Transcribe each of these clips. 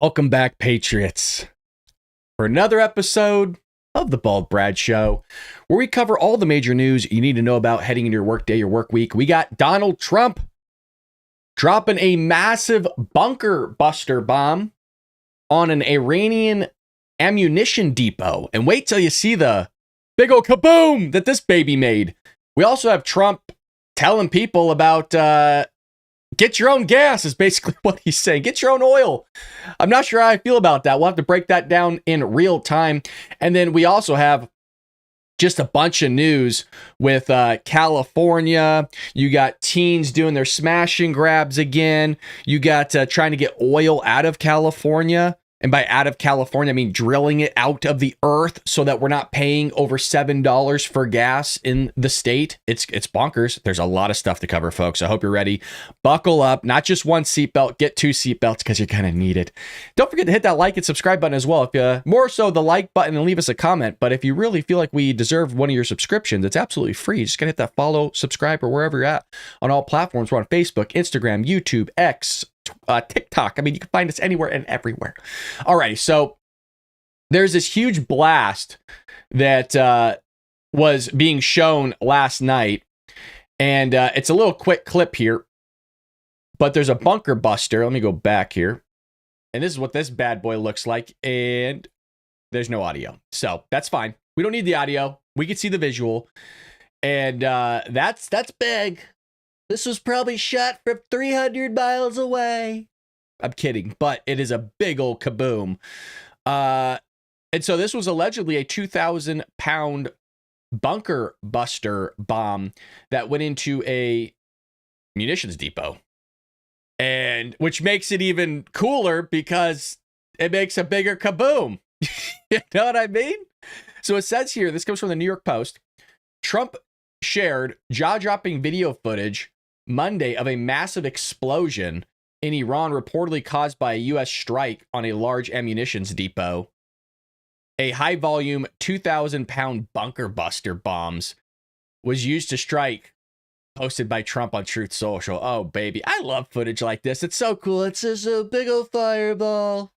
Welcome back, Patriots, for another episode of the Bald Brad Show, where we cover all the major news you need to know about heading into your workday, your work week. We got Donald Trump dropping a massive bunker buster bomb on an Iranian ammunition depot. And wait till you see the big old kaboom that this baby made. We also have Trump telling people about get your own gas is basically what he's saying. Get your own oil. I'm not sure how I feel about that. We'll have to break that down in real time. And then we also have just a bunch of news with California. You got teens doing their smash and grabs again. You got trying to get oil out of California. And by out of California, I mean drilling it out of the earth so that we're not paying over $7 for gas in the state. It's bonkers. There's a lot of stuff to cover, folks. I hope you're ready. Buckle up. Not just one seatbelt. Get two seatbelts because you're going to need it. Don't forget to hit that like and subscribe button as well. If more so the like button and leave us a comment. But if you really feel like we deserve one of your subscriptions, it's absolutely free. Just got to hit that follow, subscribe, or wherever you're at on all platforms. We're on Facebook, Instagram, YouTube, X, TikTok. I mean, you can find us anywhere and everywhere. Alrighty, so there's this huge blast that was being shown last night, and it's a little quick clip here, but there's a bunker buster. Let me go back here, and this is what this bad boy looks like, and there's no audio, so that's fine. We don't need the audio. We can see the visual, and that's big. This was probably shot from 300 miles away. I'm kidding, but it is a big old kaboom. And so this was allegedly a 2,000-pound bunker buster bomb that went into a munitions depot. And which makes it even cooler because it makes a bigger kaboom. You know what I mean? So it says here, this comes from the New York Post. Trump shared jaw-dropping video footage Monday of a massive explosion in Iran reportedly caused by a U.S. strike on a large ammunitions depot. A high-volume 2,000-pound bunker buster bombs was used to strike, posted by Trump on Truth Social. Oh, baby. I love footage like this. It's so cool. It's just a big old fireball.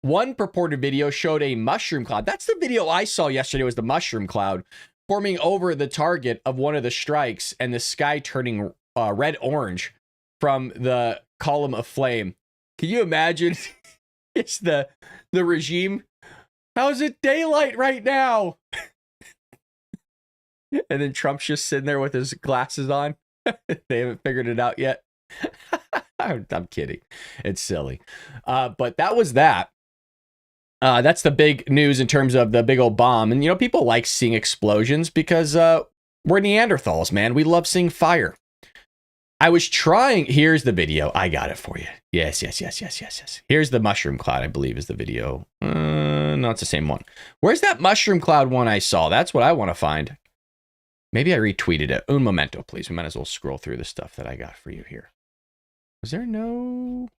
One purported video showed a mushroom cloud. That's the video I saw yesterday, was the mushroom cloud forming over the target of one of the strikes and the sky turning red-orange from the column of flame. Can you imagine? It's the regime. How's it daylight right now? And then Trump's just sitting there with his glasses on. They haven't figured it out yet. I'm kidding. It's silly. But that was that. That's the big news in terms of the big old bomb. And, you know, people like seeing explosions because we're Neanderthals, man. We love seeing fire. I was trying. Here's the video. I got it for you. Yes. Here's the mushroom cloud, I believe, is the video. No, it's the same one. Where's that mushroom cloud one I saw? That's what I want to find. Maybe I retweeted it. Un momento, please. We might as well scroll through the stuff that I got for you here. Was there no...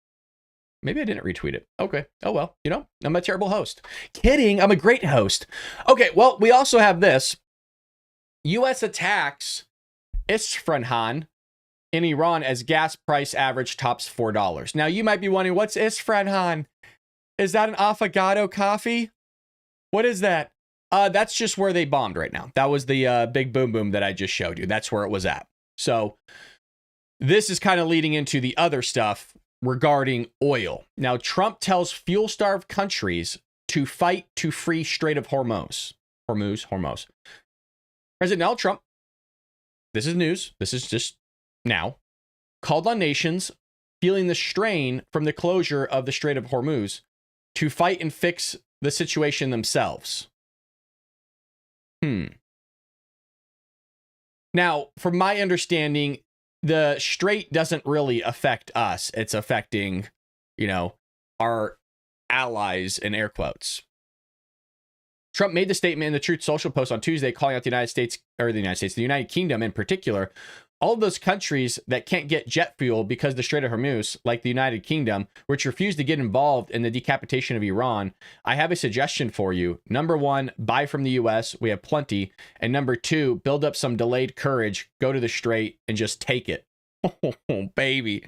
Maybe I didn't retweet it. Okay. Oh, well, you know, I'm a terrible host. Kidding. I'm a great host. Okay. Well, we also have this. U.S. attacks Isfahan in Iran as gas price average tops $4. Now, you might be wondering, what's Isfahan? Is that an affogato coffee? What is that? That's just where they bombed right now. That was the big boom boom that I just showed you. That's where it was at. So this is kind of leading into the other stuff regarding oil. Now, Trump tells fuel-starved countries to fight to free Strait of Hormuz. Hormuz. President Donald Trump, this is news. This is just now, called on nations feeling the strain from the closure of the Strait of Hormuz to fight and fix the situation themselves. Now, from my understanding, the strait doesn't really affect us. It's affecting, you know, our allies in air quotes. Trump made the statement in the Truth Social post on Tuesday, calling out the United Kingdom in particular, all of those countries that can't get jet fuel because the Strait of Hormuz, like the United Kingdom, which refused to get involved in the decapitation of Iran. I have a suggestion for you. Number one, buy from the US. We have plenty. And number two, build up some delayed courage, go to the Strait and just take it. Oh, baby.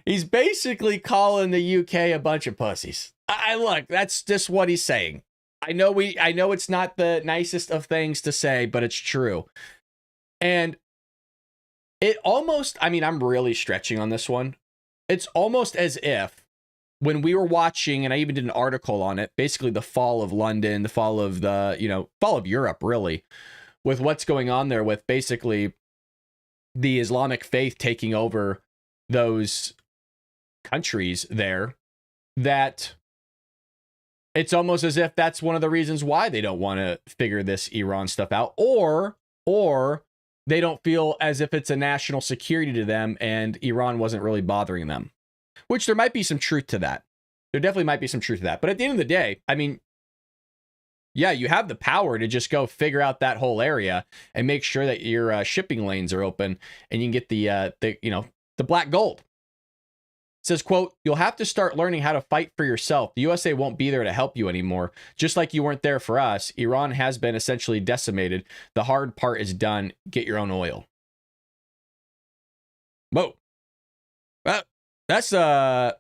He's basically calling the UK a bunch of pussies. I look, that's just what he's saying. I know it's not the nicest of things to say, but it's true. And it almost, I mean, I'm really stretching on this one. It's almost as if when we were watching, and I even did an article on it, basically the fall of London, the fall of fall of Europe, really, with what's going on there with basically the Islamic faith taking over those countries there, that it's almost as if that's one of the reasons why they don't want to figure this Iran stuff out, or they don't feel as if it's a national security to them and Iran wasn't really bothering them, which there might be some truth to that. There definitely might be some truth to that. But at the end of the day, I mean, yeah, you have the power to just go figure out that whole area and make sure that your shipping lanes are open and you can get the black gold. It says, quote, "You'll have to start learning how to fight for yourself. The USA won't be there to help you anymore. Just like you weren't there for us. Iran has been essentially decimated. The hard part is done. Get your own oil." Whoa. Well, that's I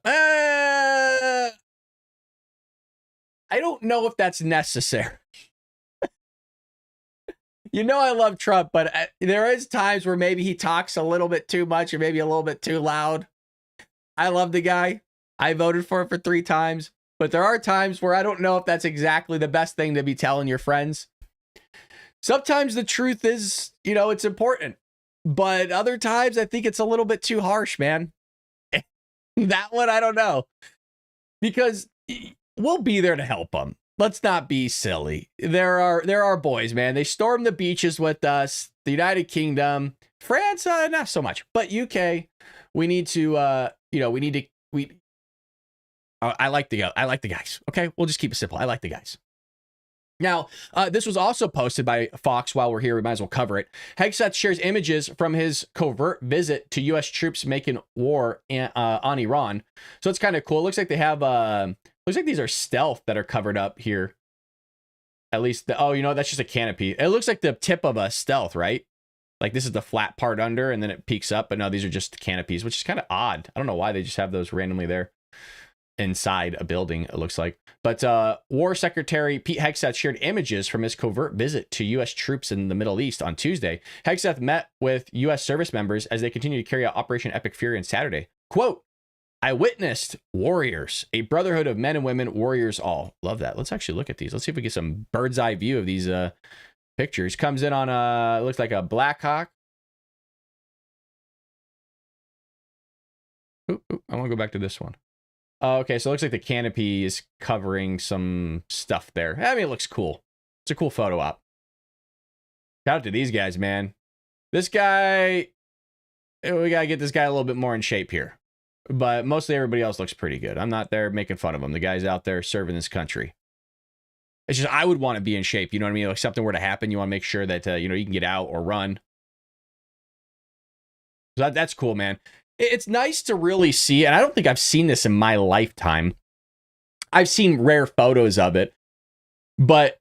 don't know if that's necessary. I love Trump, but there is times where maybe he talks a little bit too much or maybe a little bit too loud. I love the guy. I voted for him for 3 times, but there are times where I don't know if that's exactly the best thing to be telling your friends. Sometimes the truth is, it's important, but other times I think it's a little bit too harsh, man. That one, I don't know, because we'll be there to help them. Let's not be silly. There are boys, man. They stormed the beaches with us. The United Kingdom, France, not so much, but UK. We need to, I like the guys. Okay, we'll just keep it simple. I like the guys. Now, this was also posted by Fox. While we're here, we might as well cover it. Hegseth shares images from his covert visit to U.S. troops making war on Iran. So it's kind of cool. It looks like they have, looks like these are stealth that are covered up here. At least, that's just a canopy. It looks like the tip of a stealth, right? Like this is the flat part under and then it peaks up. But no, these are just canopies, which is kind of odd. I don't know why they just have those randomly there inside a building, it looks like. But War Secretary Pete Hegseth shared images from his covert visit to U.S. troops in the Middle East on Tuesday. Hegseth met with U.S. service members as they continue to carry out Operation Epic Fury on Saturday. Quote, "I witnessed warriors, a brotherhood of men and women, warriors all." Love that. Let's actually look at these. Let's see if we get some bird's eye view of these pictures. Comes in on it looks like a Black Hawk. I want to go back to this one. Okay, so it looks like the canopy is covering some stuff there. I mean, it looks cool. It's a cool photo op. Shout out to these guys, man. This guy, we got to get this guy a little bit more in shape here. But mostly everybody else looks pretty good. I'm not there making fun of him. The guy's out there serving this country. It's just, I would want to be in shape. You know what I mean? Like something were to happen, you want to make sure that, you can get out or run. So that's cool, man. It's nice to really see, and I don't think I've seen this in my lifetime. I've seen rare photos of it, but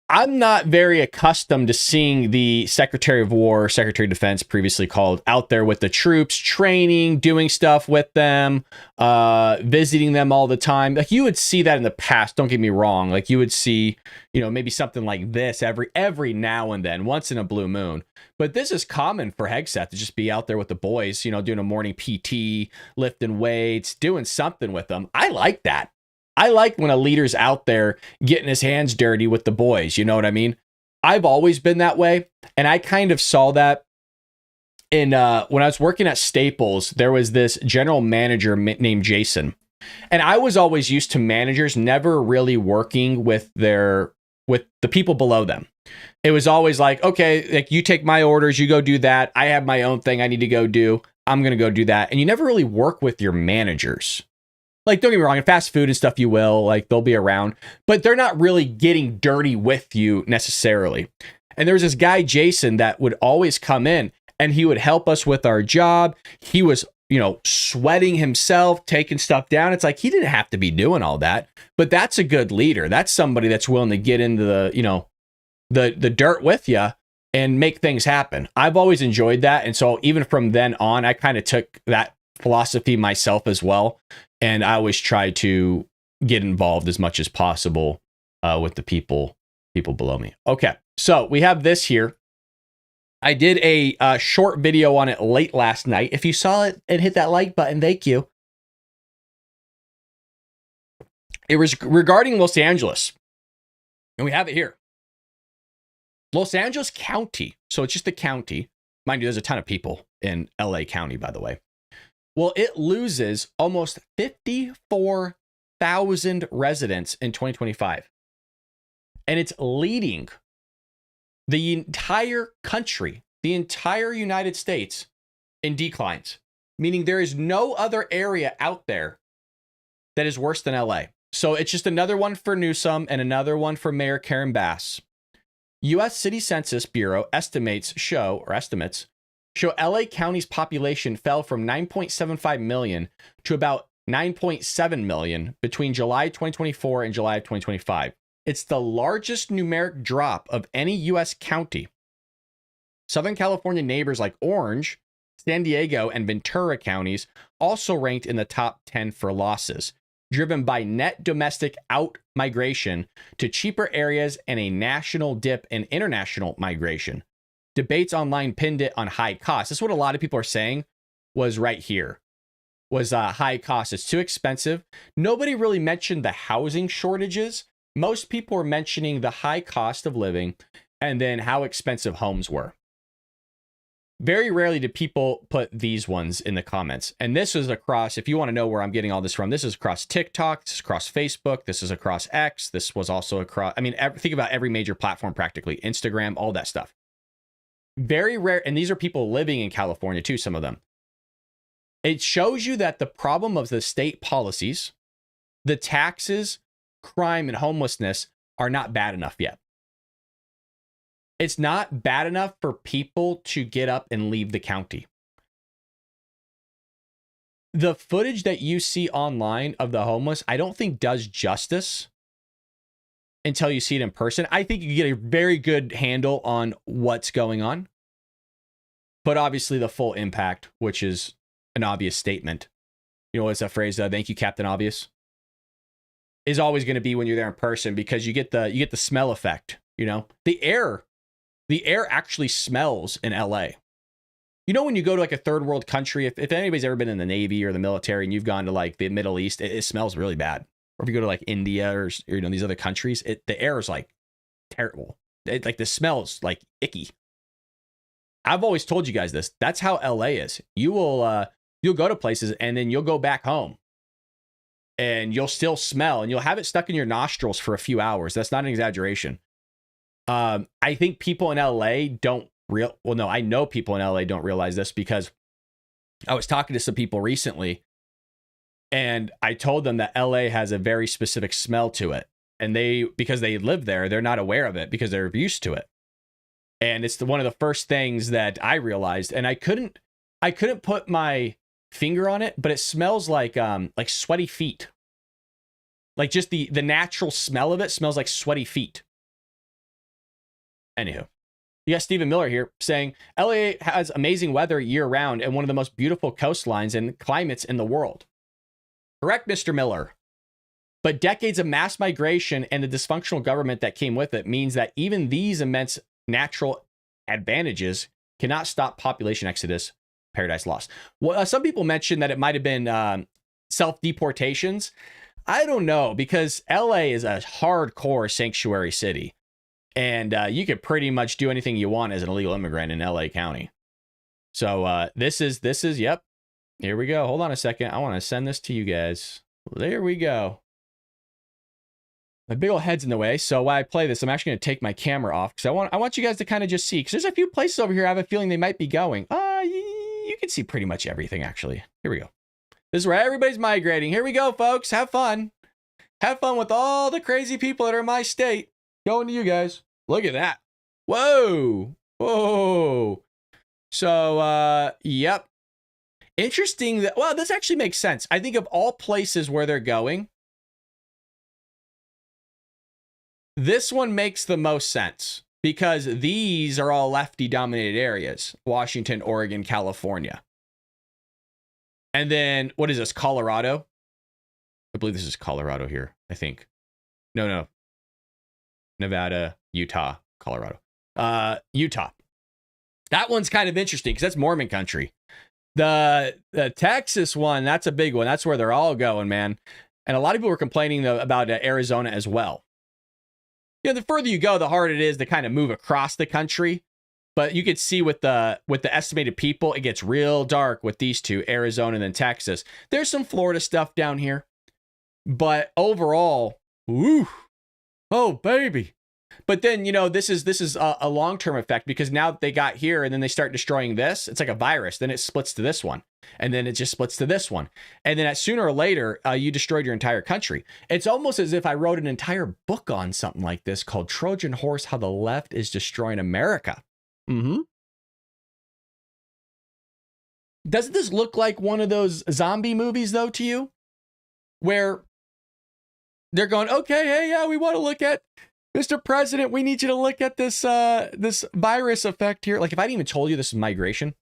I'm not very accustomed to seeing the Secretary of War, Secretary of Defense, previously called, out there with the troops, training, doing stuff with them, visiting them all the time. Like you would see that in the past. Don't get me wrong. Like you would see, maybe something like this every now and then, once in a blue moon. But this is common for Hegseth to just be out there with the boys, doing a morning PT, lifting weights, doing something with them. I like that. I like when a leader's out there getting his hands dirty with the boys. You know what I mean? I've always been that way. And I kind of saw that in when I was working at Staples. There was this general manager named Jason. And I was always used to managers never really working with the people below them. It was always like, okay, like you take my orders, you go do that. I have my own thing I need to go do. I'm going to go do that. And you never really work with your managers. Like, don't get me wrong, in fast food and stuff, you will, like, they'll be around, but they're not really getting dirty with you necessarily. And there was this guy, Jason, that would always come in and he would help us with our job. He was, sweating himself, taking stuff down. It's like, he didn't have to be doing all that, but that's a good leader. That's somebody that's willing to get into the, the dirt with you and make things happen. I've always enjoyed that. And so even from then on, I kind of took that philosophy myself as well. And I always try to get involved as much as possible with the people below me. Okay, so we have this here. I did a short video on it late last night. If you saw it and hit that like button, thank you. It was regarding Los Angeles. And we have it here. Los Angeles County. So it's just the county. Mind you, there's a ton of people in LA County, by the way. Well, it loses almost 54,000 residents in 2025. And it's leading the entire country, the entire United States, in declines. Meaning there is no other area out there that is worse than LA. So it's just another one for Newsom and another one for Mayor Karen Bass. U.S. City Census Bureau estimates show LA County's population fell from 9.75 million to about 9.7 million between July 2024 and July of 2025. It's the largest numeric drop of any U.S. county. Southern California neighbors like Orange, San Diego, and Ventura counties also ranked in the top 10 for losses, driven by net domestic out-migration to cheaper areas and a national dip in international migration. Debates online pinned it on high costs. This is what a lot of people are saying was right here, was high cost. It's too expensive. Nobody really mentioned the housing shortages. Most people were mentioning the high cost of living and then how expensive homes were. Very rarely do people put these ones in the comments. And this is across, if you want to know where I'm getting all this from, this is across TikTok, this is across Facebook, this is across X, this was also across, I mean, think about every major platform practically, Instagram, all that stuff. Very rare, and these are people living in California too, some of them. It shows you that the problem of the state policies, the taxes, crime, and homelessness are not bad enough yet. It's not bad enough for people to get up and leave the county. The footage that you see online of the homeless, I don't think does justice until you see it in person. I think you get a very good handle on what's going on. But obviously the full impact, which is an obvious statement. You know, what's that phrase? Thank you, Captain Obvious. Is always going to be when you're there in person, because you get the smell effect. You know, the air actually smells in LA. You know, when you go to like a third world country, if anybody's ever been in the Navy or the military and you've gone to like the Middle East, it smells really bad. Or if you go to like India or you know, these other countries, the air is like terrible. Like the smell's like icky. I've always told you guys this. That's how LA is. You'll go to places and then you'll go back home and you'll still smell and you'll have it stuck in your nostrils for a few hours. That's not an exaggeration. I think people in LA I know people in LA don't realize this, because I was talking to some people recently and I told them that LA has a very specific smell to it. And because they live there, they're not aware of it because they're used to it. And it's one of the first things that I realized, and I couldn't put my finger on it, but it smells like sweaty feet. Like just the natural smell of it smells like sweaty feet. Anywho, you got Stephen Miller here saying LA has amazing weather year round and one of the most beautiful coastlines and climates in the world. Correct, Mr. Miller. But decades of mass migration and the dysfunctional government that came with it means that even these immense natural advantages cannot stop population exodus. Paradise Lost. Well, some people mentioned that it might have been self-deportations. I don't know, because LA is a hardcore sanctuary city. And you could pretty much do anything you want as an illegal immigrant in LA County. So this is, yep. Here we go. Hold on a second. I want to send this to you guys. There we go. My big old head's in the way. So while I play this, I'm actually going to take my camera off because I want you guys to kind of just see, because there's a few places over here I have a feeling they might be going. You can see pretty much everything, actually. Here we go. This is where everybody's migrating. Here we go, folks. Have fun. Have fun with all the crazy people that are in my state. Going to you guys. Look at that. Whoa. Whoa. So, yep. Interesting that, well, this actually makes sense. I think of all places where they're going, this one makes the most sense. because these are all lefty-dominated areas. Washington, Oregon, California. And then, what is this, Colorado? I believe this is Colorado here, I think. No. Nevada, Utah, Colorado. Utah. That one's kind of interesting because that's Mormon country. The Texas one, that's a big one. That's where they're all going, man. And a lot of people were complaining about Arizona as well. You know, the further you go, the harder it is to kind of move across the country. But you could see with the estimated people, it gets real dark with these two, Arizona and then Texas. There's some Florida stuff down here. But overall, woo, oh, baby. But then, you know, this is a long-term effect because now that they got here and then they start destroying this, it's like a virus. Then it splits to this one. And then it just splits to this one. And then sooner or later, you destroyed your entire country. It's almost as if I wrote an entire book on something like this called Trojan Horse, How the Left is Destroying America. Mm-hmm. Doesn't this look like one of those zombie movies, though, to you? Where they're going, okay, hey, yeah, we want to look at Mr. President, we need you to look at this this virus effect here. Like, if I didn't even told you this is migration,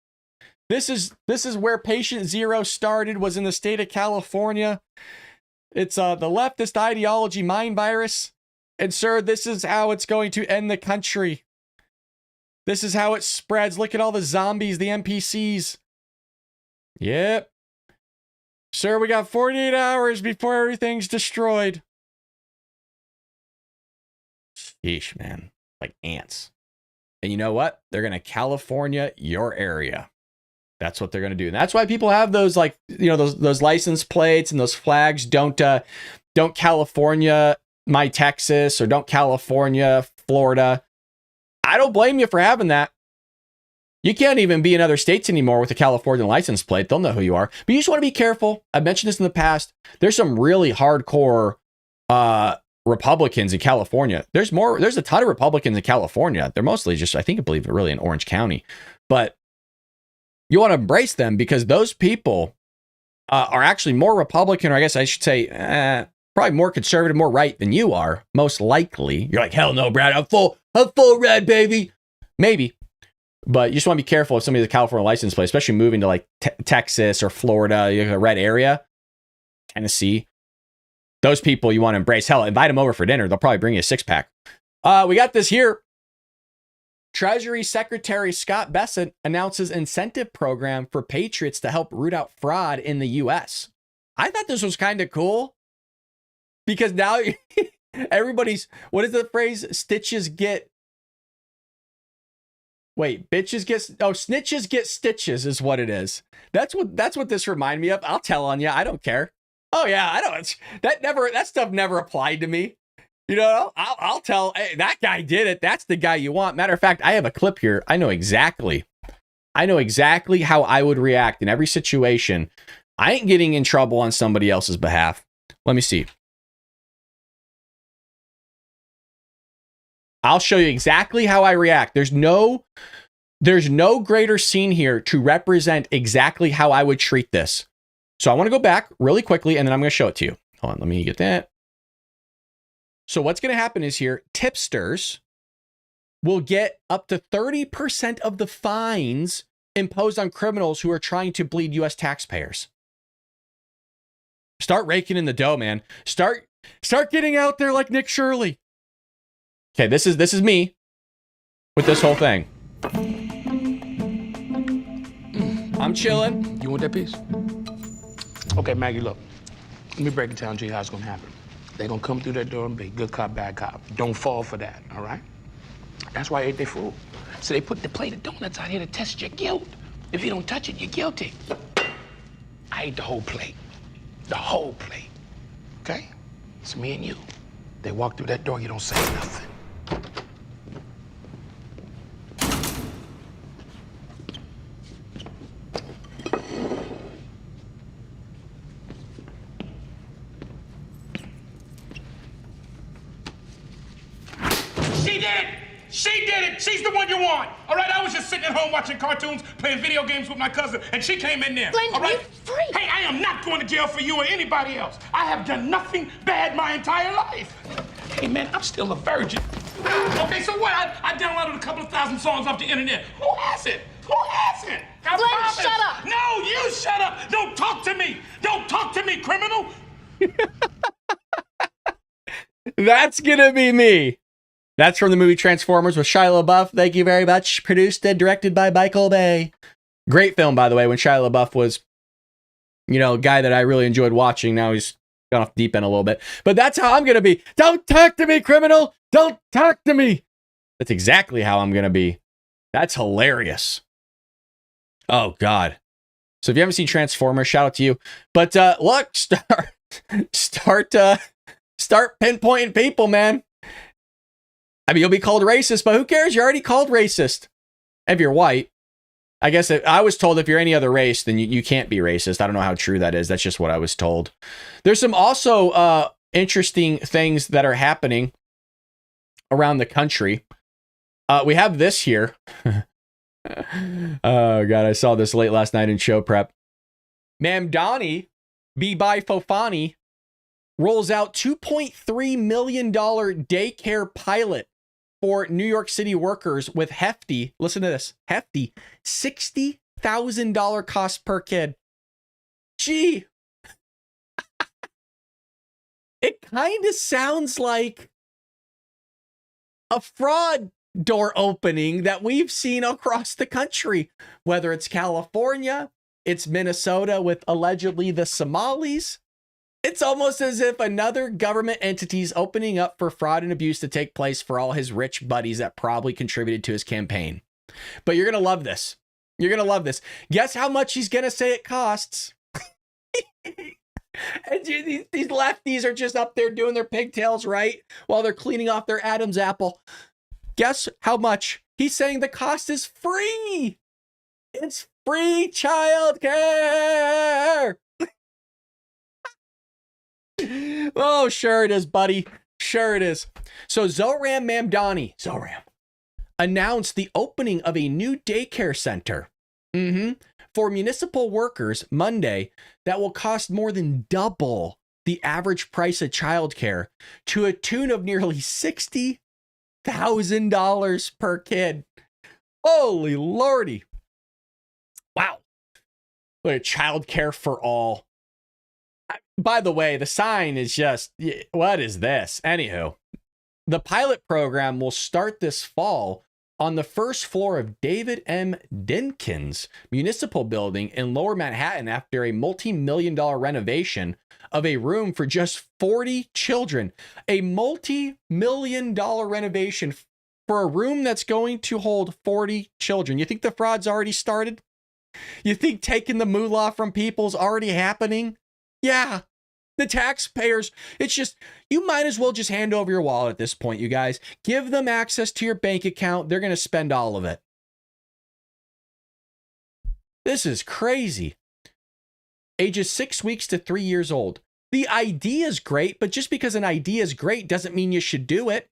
this is where patient zero started, was in the state of California. It's the leftist ideology mind virus. And sir, this is how it's going to end the country. This is how it spreads. Look at all the zombies, the NPCs. Yep. Sir, we got 48 hours before everything's destroyed. Sheesh, man. Like ants. And you know what? They're going to California your area. That's what they're going to do. And that's why people have those, like, you know, those license plates and those flags. Don't California my Texas, or don't California Florida. I don't blame you for having that. You can't even be in other states anymore with a California license plate. They'll know who you are. But you just want to be careful. I've mentioned this in the past. There's some really hardcore Republicans in California. There's a ton of Republicans in California. They're mostly just, I believe, really in Orange County. But you want to embrace them because those people are actually more Republican, or I guess I should say, probably more conservative, more right than you are, most likely. You're like, hell no, Brad, I'm full red, baby. Maybe. But you just want to be careful if somebody's a California license plate, especially moving to like Texas or Florida, you know, a red area, Tennessee. Those people you want to embrace. Hell, invite them over for dinner. They'll probably bring you a 6-pack. We got this here. Treasury Secretary Scott Bessent announces incentive program for patriots to help root out fraud in the U.S. I thought this was kind of cool because now everybody's, what is the phrase? Snitches get stitches is what it is. That's what this reminded me of. I'll tell on you. I don't care. Oh yeah, I don't. That stuff never applied to me. You know, I'll tell. Hey, that guy did it. That's the guy you want. Matter of fact, I have a clip here. I know exactly how I would react in every situation. I ain't getting in trouble on somebody else's behalf. Let me see. I'll show you exactly how I react. There's no greater scene here to represent exactly how I would treat this. So I want to go back really quickly, and then I'm going to show it to you. Hold on, let me get that. So what's going to happen is here, tipsters will get up to 30% of the fines imposed on criminals who are trying to bleed U.S. taxpayers. Start raking in the dough, man. Start getting out there like Nick Shirley. Okay, this is me with this whole thing. I'm chilling. You want that piece? Okay, Maggie, look. Let me break it down to you how it's gonna happen. They're gonna come through that door and be good cop, bad cop. Don't fall for that, all right? That's why I ate their food. So they put the plate of donuts out here to test your guilt. If you don't touch it, you're guilty. I ate the whole plate. The whole plate. Okay? It's me and you. They walk through that door, you don't say nothing. She did it! She's the one you want! All right, I was just sitting at home watching cartoons, playing video games with my cousin, and she came in there. Glenn, all right? you're free! Hey, I am not going to jail for you or anybody else. I have done nothing bad my entire life. Hey, man, I'm still a virgin. Okay, so what? I downloaded a couple of thousand songs off the internet. Who hasn't? Who hasn't? I Glenn, promise. shut up. No, you shut up. Don't talk to me. Don't talk to me, criminal. That's gonna be me. That's from the movie Transformers with Shia LaBeouf. Thank you very much. Produced and directed by Michael Bay. Great film, by the way, when Shia LaBeouf was, a guy that I really enjoyed watching. Now he's gone off the deep end a little bit. But that's how I'm going to be. Don't talk to me, criminal. Don't talk to me. That's exactly how I'm going to be. That's hilarious. Oh, God. So if you haven't seen Transformers, shout out to you. But look, start pinpointing people, man. I mean, you'll be called racist, but who cares? You're already called racist. If you're white. I guess I was told if you're any other race, then you can't be racist. I don't know how true that is. That's just what I was told. There's some also interesting things that are happening around the country. We have this here. Oh, God, I saw this late last night in show prep. Mamdani Bibi Fofani rolls out $2.3 million daycare pilot for New York City workers with hefty, listen to this, hefty $60,000 cost per kid. Gee, it kind of sounds like a fraud door opening that we've seen across the country, whether it's California, it's Minnesota with allegedly the Somalis. It's almost as if another government entity is opening up for fraud and abuse to take place for all his rich buddies that probably contributed to his campaign. But you're going to love this. You're going to love this. Guess how much he's going to say it costs? And these lefties are just up there doing their pigtails, right? While they're cleaning off their Adam's apple. Guess how much? He's saying the cost is free. It's free childcare. Oh, sure it is, buddy. Sure it is. So Zohran Mamdani, announced the opening of a new daycare center for municipal workers Monday that will cost more than double the average price of childcare to a tune of nearly $60,000 per kid. Holy lordy. Wow. Look at childcare for all. By the way, the sign is just, what is this? Anywho, the pilot program will start this fall on the first floor of David M. Dinkins Municipal Building in Lower Manhattan after a multi-million-dollar renovation of a room for just 40 children. A multi-million-dollar renovation for a room that's going to hold 40 children. You think the fraud's already started? You think taking the moolah from people's already happening? Yeah. The taxpayers, it's just, you might as well just hand over your wallet at this point, you guys. Give them access to your bank account. They're going to spend all of it. This is crazy. Ages 6 weeks to 3 years old. The idea is great, but just because an idea is great doesn't mean you should do it.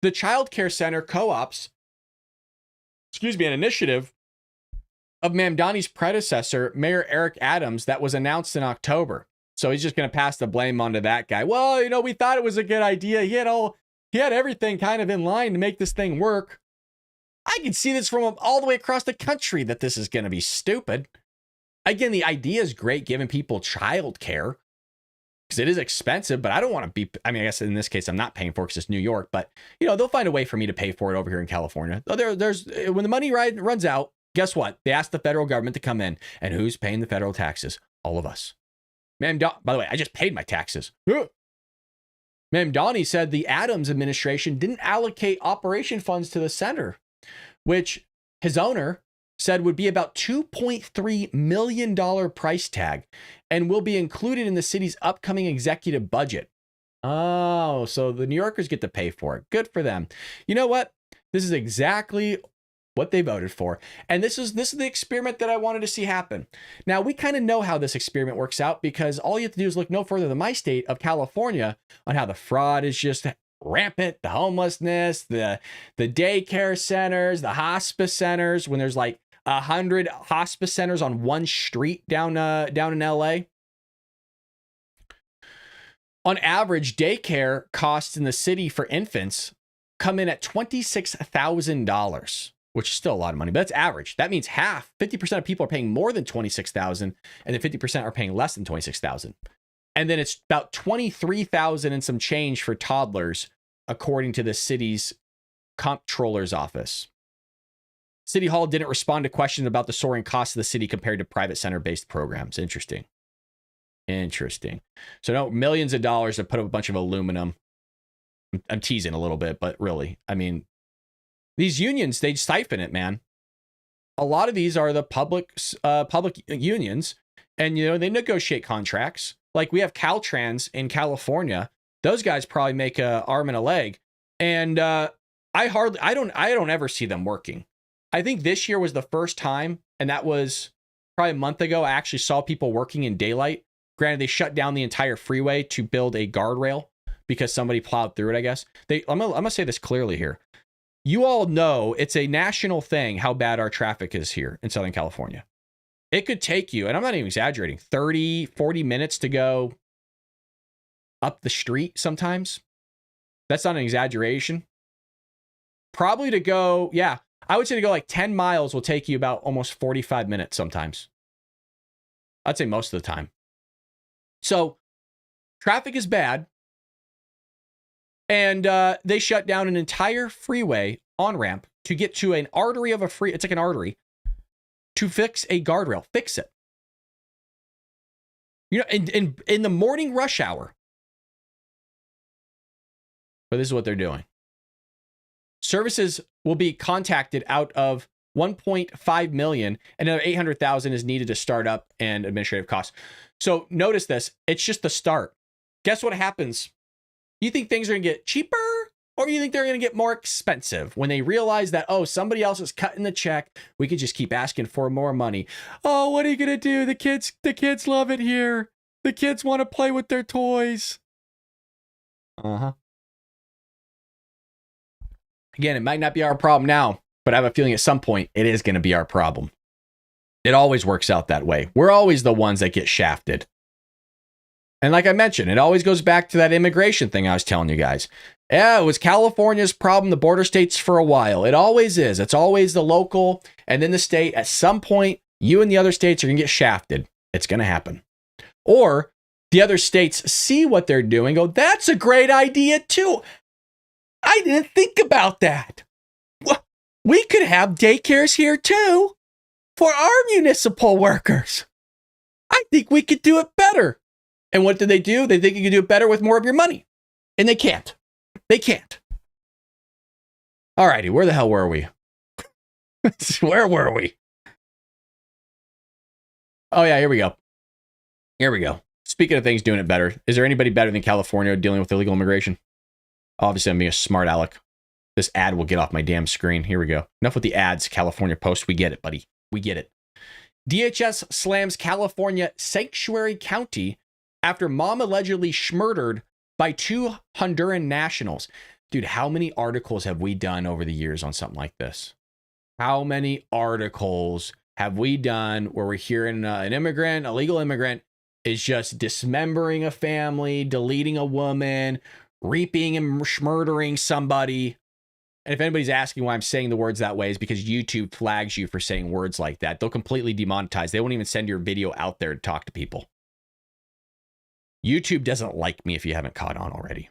The Child Care Center co-ops, an initiative of Mamdani's predecessor, Mayor Eric Adams, that was announced in October. So he's just going to pass the blame onto that guy. Well, we thought it was a good idea. He had everything kind of in line to make this thing work. I can see this from all the way across the country that this is going to be stupid. Again, the idea is great, giving people child care, because it is expensive, but I don't want to be, I guess in this case, I'm not paying for it because it's New York, but they'll find a way for me to pay for it over here in California. There's when the money runs out, guess what? They asked the federal government to come in. And who's paying the federal taxes? All of us. By the way, I just paid my taxes. Mamdani said the Adams administration didn't allocate operation funds to the center, which his owner said would be about $2.3 million price tag and will be included in the city's upcoming executive budget. Oh, so the New Yorkers get to pay for it. Good for them. You know what? This is exactly what they voted for. And this is the experiment that I wanted to see happen. Now, we kind of know how this experiment works out because all you have to do is look no further than my state of California on how the fraud is just rampant, the homelessness, the daycare centers, the hospice centers, when there's like 100 hospice centers on one street down in LA. On average, daycare costs in the city for infants come in at $26,000, which is still a lot of money, but that's average. That means 50% of people are paying more than $26,000, and then 50% are paying less than $26,000. And then it's about $23,000 and some change for toddlers, according to the city's comptroller's office. City Hall didn't respond to questions about the soaring costs of the city compared to private center-based programs. Interesting. So no, millions of dollars to put up a bunch of aluminum. I'm teasing a little bit, but really, I mean, these unions, they siphon it, man. A lot of these are the public unions, and they negotiate contracts. Like we have Caltrans in California. Those guys probably make an arm and a leg, and I don't ever see them working. I think this year was the first time, and that was probably a month ago. I actually saw people working in daylight. Granted, they shut down the entire freeway to build a guardrail because somebody plowed through it, I guess. I'm gonna say this clearly here. You all know it's a national thing how bad our traffic is here in Southern California. It could take you, and I'm not even exaggerating, 30, 40 minutes to go up the street sometimes. That's not an exaggeration. Probably to go, I would say to go like 10 miles will take you about almost 45 minutes sometimes. I'd say most of the time. So traffic is bad. And they shut down an entire freeway on-ramp to get to an artery of a it's like an artery, to fix a guardrail. Fix it. In the morning rush hour. But this is what they're doing. Services will be contacted out of 1.5 million, and another 800,000 is needed to start up and administrative costs. So notice this, it's just the start. Guess what happens? You think things are going to get cheaper, or you think they're going to get more expensive when they realize that, oh, somebody else is cutting the check. We could just keep asking for more money. Oh, what are you going to do? The kids love it here. The kids want to play with their toys. Uh-huh. Again, it might not be our problem now, but I have a feeling at some point it is going to be our problem. It always works out that way. We're always the ones that get shafted. And like I mentioned, it always goes back to that immigration thing I was telling you guys. Yeah, it was California's problem, the border states for a while. It always is. It's always the local and then the state. At some point, you and the other states are going to get shafted. It's going to happen. Or the other states see what they're doing, go, that's a great idea too. I didn't think about that. We could have daycares here too for our municipal workers. I think we could do it better. And what do? They think you can do it better with more of your money. And they can't. Alrighty, where the hell were we? Where were we? Oh yeah, here we go. Speaking of things doing it better, is there anybody better than California dealing with illegal immigration? Obviously, I'm being a smart aleck. This ad will get off my damn screen. Here we go. Enough with the ads, California Post. We get it, buddy. We get it. DHS slams California sanctuary county after mom allegedly schmurdered by 2 Honduran nationals. Dude, how many articles have we done over the years on something like this? How many articles have we done where we're hearing an immigrant, a legal immigrant, is just dismembering a family, deleting a woman, reaping and schmurdering somebody? And if anybody's asking why I'm saying the words that way, is because YouTube flags you for saying words like that. They'll completely demonetize. They won't even send your video out there to talk to people. YouTube doesn't like me if you haven't caught on already.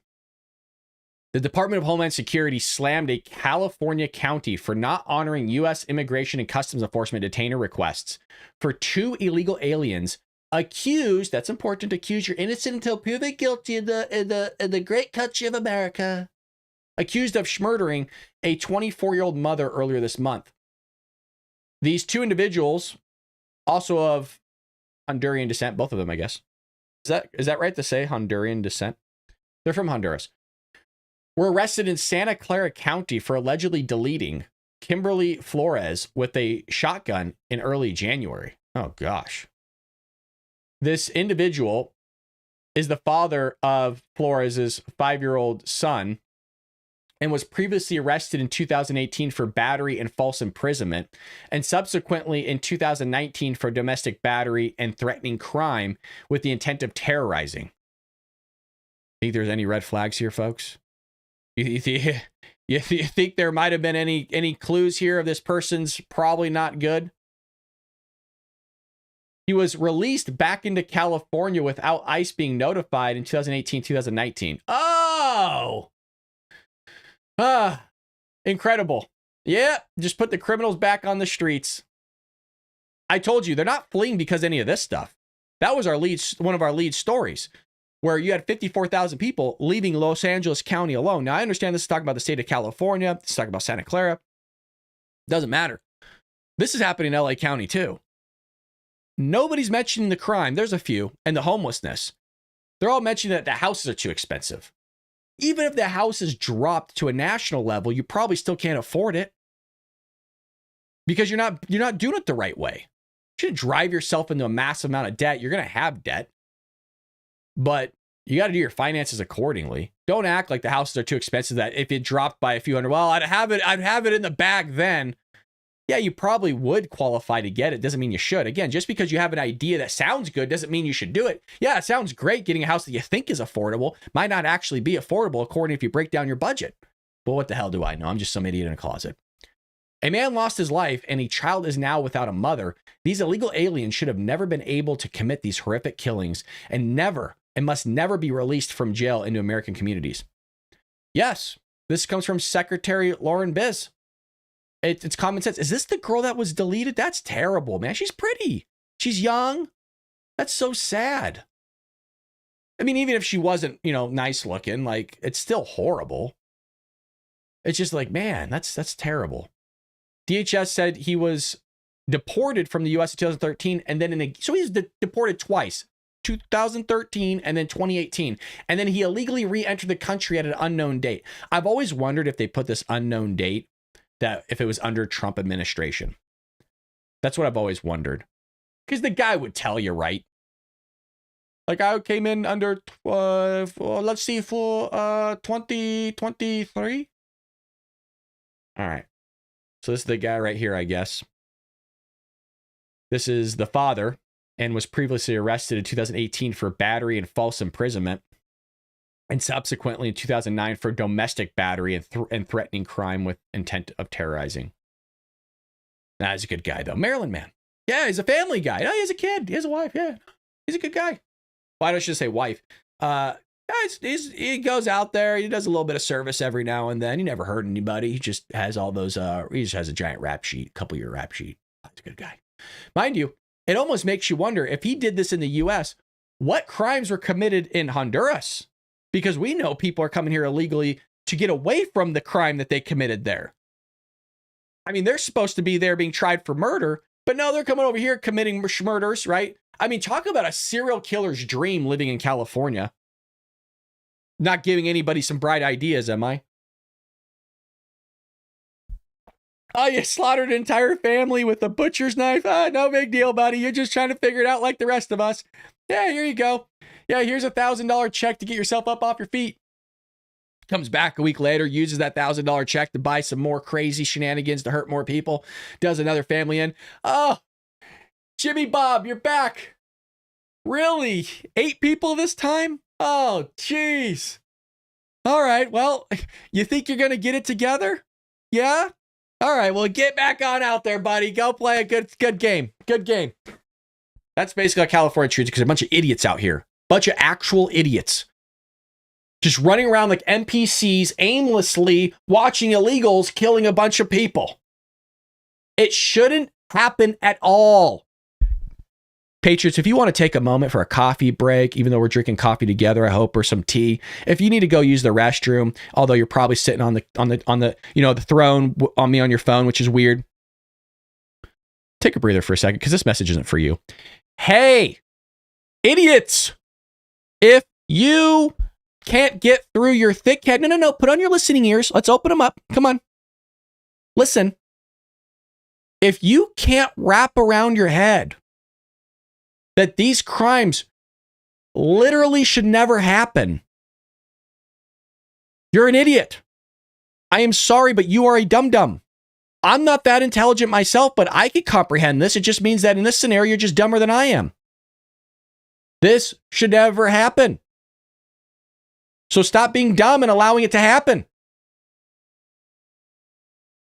The Department of Homeland Security slammed a California county for not honoring U.S. Immigration and Customs Enforcement detainer requests for 2 illegal aliens accused, that's important, accused you're innocent until proven guilty in the great country of America, accused of schmurdering a 24-year-old mother earlier this month. These 2 individuals, also of Honduran descent, both of them, I guess. Is that right to say Honduran descent? They're from Honduras. Were arrested in Santa Clara County for allegedly deleting Kimberly Flores with a shotgun in early January. Oh, gosh. This individual is the father of Flores' 5-year-old son and was previously arrested in 2018 for battery and false imprisonment, and subsequently in 2019 for domestic battery and threatening crime with the intent of terrorizing. Think there's any red flags here, folks? You think there might have been any clues here of this person's probably not good? He was released back into California without ICE being notified in 2018, 2019. Oh! Incredible. Yeah, just put the criminals back on the streets. I told you, they're not fleeing because of any of this stuff. That was one of our lead stories, where you had 54,000 people leaving Los Angeles County alone. Now, I understand this is talking about the state of California. This is talking about Santa Clara. Doesn't matter. This is happening in LA County, too. Nobody's mentioning the crime. There's a few. And the homelessness. They're all mentioning that the houses are too expensive. Even if the house is dropped to a national level, you probably still can't afford it. Because you're not doing it the right way. You shouldn't drive yourself into a massive amount of debt. You're going to have debt. But you got to do your finances accordingly. Don't act like the houses are too expensive that if it dropped by a few hundred, well, I'd have it in the bag then. Yeah, you probably would qualify to get it. Doesn't mean you should. Again, just because you have an idea that sounds good doesn't mean you should do it. Yeah, it sounds great getting a house that you think is affordable. Might not actually be affordable according if you break down your budget. But what the hell do I know? I'm just some idiot in a closet. A man lost his life and a child is now without a mother. These illegal aliens should have never been able to commit these horrific killings and must never be released from jail into American communities. Yes, this comes from Secretary Lauren Biz. It's common sense. Is this the girl that was deleted? That's terrible, man. She's pretty. She's young. That's so sad. I mean, even if she wasn't, nice looking, like, it's still horrible. It's just like, man, that's terrible. DHS said he was deported from the U.S. in 2013, and then so he's deported twice. 2013 and then 2018. And then he illegally re-entered the country at an unknown date. I've always wondered if they put this unknown date, that if it was under Trump administration. That's what I've always wondered. Because the guy would tell you, right? Like, I came in under, let's see, for 2023. All right. So this is the guy right here, I guess. This is the father, and was previously arrested in 2018 for battery and false imprisonment, and subsequently in 2009 for domestic battery and threatening crime with intent of terrorizing. Nah, he's a good guy, though. Maryland man. Yeah, he's a family guy. No, he has a kid. He has a wife. Yeah, he's a good guy. Why don't I should say wife? He goes out there. He does a little bit of service every now and then. He never hurt anybody. He just has all those, he just has a giant rap sheet, a couple year rap sheet. He's a good guy. Mind you, it almost makes you wonder if he did this in the U.S., what crimes were committed in Honduras? Because we know people are coming here illegally to get away from the crime that they committed there. I mean, they're supposed to be there being tried for murder, but no, they're coming over here committing murders, right? I mean, talk about a serial killer's dream living in California. Not giving anybody some bright ideas, am I? Oh, you slaughtered an entire family with a butcher's knife? No big deal, buddy. You're just trying to figure it out like the rest of us. Yeah, here you go. Yeah, here's $1,000 check to get yourself up off your feet. Comes back a week later, uses that $1,000 check to buy some more crazy shenanigans to hurt more people. Does another family in. Oh, Jimmy Bob, you're back. Really? 8 people this time? Oh, jeez. All right, well, you think you're going to get it together? Yeah? All right, well, get back on out there, buddy. Go play a good game. Good game. That's basically how California treats it, because a bunch of idiots out here. Bunch of actual idiots. Just running around like NPCs aimlessly watching illegals killing a bunch of people. It shouldn't happen at all. Patriots, if you want to take a moment for a coffee break, even though we're drinking coffee together, I hope, or some tea. If you need to go use the restroom, although you're probably sitting on the the throne on your phone, which is weird. Take a breather for a second, because this message isn't for you. Hey, idiots! If you can't get through your thick head, no, put on your listening ears. Let's open them up. Come on. Listen. If you can't wrap around your head that these crimes literally should never happen, you're an idiot. I am sorry, but you are a dum-dum. I'm not that intelligent myself, but I can comprehend this. It just means that in this scenario, you're just dumber than I am. This should never happen. So stop being dumb and allowing it to happen.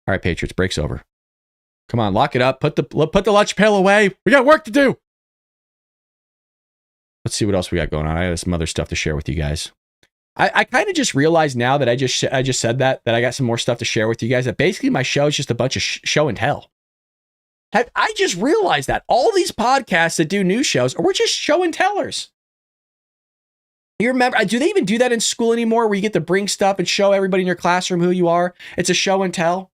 All right, Patriots, break's over. Come on, lock it up. Put the lunch pail away. We got work to do. Let's see what else we got going on. I got some other stuff to share with you guys. I kind of just realized now that I just said that I got some more stuff to share with you guys, that basically my show is just a bunch of show and tell. I just realized that all these podcasts that do news shows we're just show and tellers. You remember, do they even do that in school anymore, where you get to bring stuff and show everybody in your classroom who you are? It's a show and tell.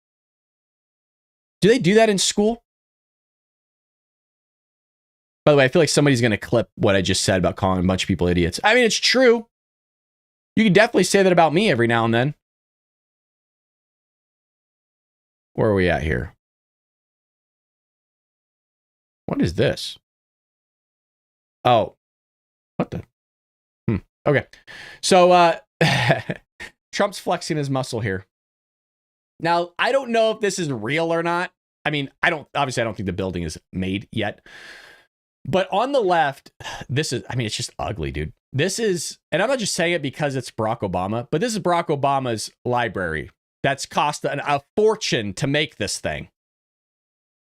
Do they do that in school? By the way, I feel like somebody's going to clip what I just said about calling a bunch of people idiots. I mean, it's true. You can definitely say that about me every now and then. Where are we at here? What is this? Oh, what the? Okay. So, Trump's flexing his muscle here. Now, I don't know if this is real or not. I mean, I don't think the building is made yet. But on the left, it's just ugly, dude. This is, and I'm not just saying it because it's Barack Obama, but this is Barack Obama's library. That's cost a fortune to make this thing.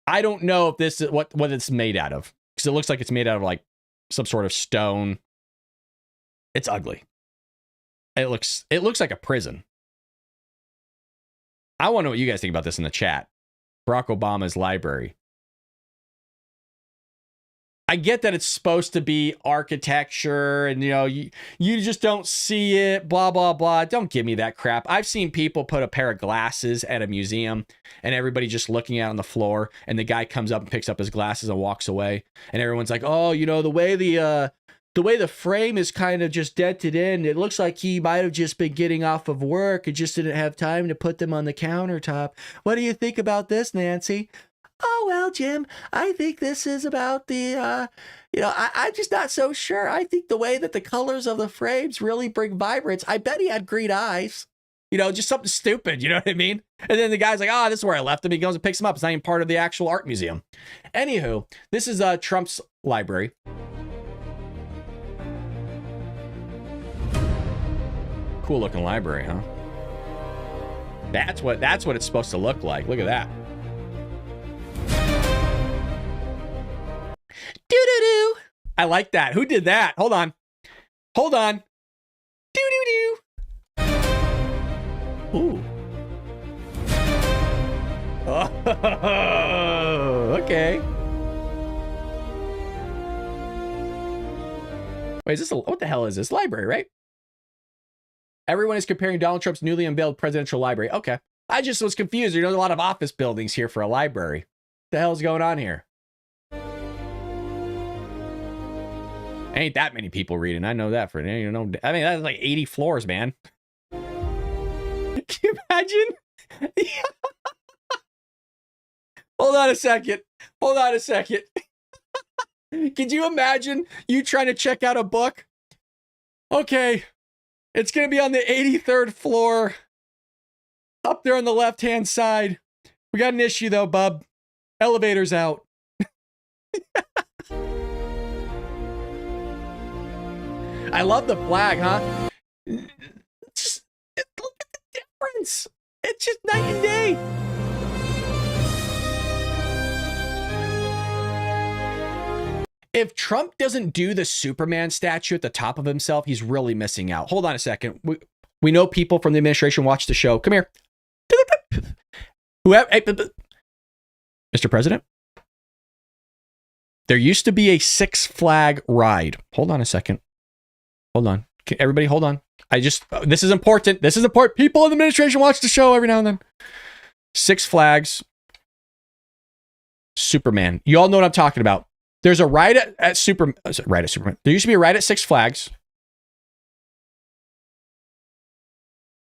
I don't know if this is what it's made out of, because it looks like it's made out of like some sort of stone. It's ugly. It looks like a prison. I want to know what you guys think about this in the chat. Barack Obama's library. I get that it's supposed to be architecture and, you just don't see it, blah, blah, blah. Don't give me that crap. I've seen people put a pair of glasses at a museum and everybody just looking out on the floor, and the guy comes up and picks up his glasses and walks away. And everyone's like, oh, the way the frame is kind of just dented in, it looks like he might have just been getting off of work and just didn't have time to put them on the countertop. What do you think about this, Nancy? Oh, well, Jim, I think this is about the, I'm just not so sure. I think the way that the colors of the frames really bring vibrance. I bet he had green eyes. Just something stupid, you know what I mean? And then the guy's like, this is where I left him. He goes and picks him up. It's not even part of the actual art museum. Anywho, this is Trump's library. Cool looking library, huh? That's what it's supposed to look like. Look at that. Doo-doo-doo. I like that. Who did that? Hold on. Doo-doo-doo. Ooh. Oh, okay. Wait, is this what the hell is this? Library, right? Everyone is comparing Donald Trump's newly unveiled presidential library. Okay. I just was confused. There's a lot of office buildings here for a library. What the hell's going on here? Ain't that many people reading. I know that for that's like 80 floors, man. Can you imagine? Hold on a second. Could you imagine you trying to check out a book? Okay. It's going to be on the 83rd floor. Up there on the left-hand side. We got an issue though, bub. Elevator's out. I love the flag, huh? Look at the difference. It's just night and day. If Trump doesn't do the Superman statue at the top of himself, he's really missing out. Hold on a second. We know people from the administration watch the show. Come here. Mr. President, there used to be a Six Flag ride. Hold on a second. Hold on. Everybody, hold on. This is important. People in the administration watch the show every now and then. Six Flags. Superman. You all know what I'm talking about. There's a ride at Superman. There used to be a ride at Six Flags.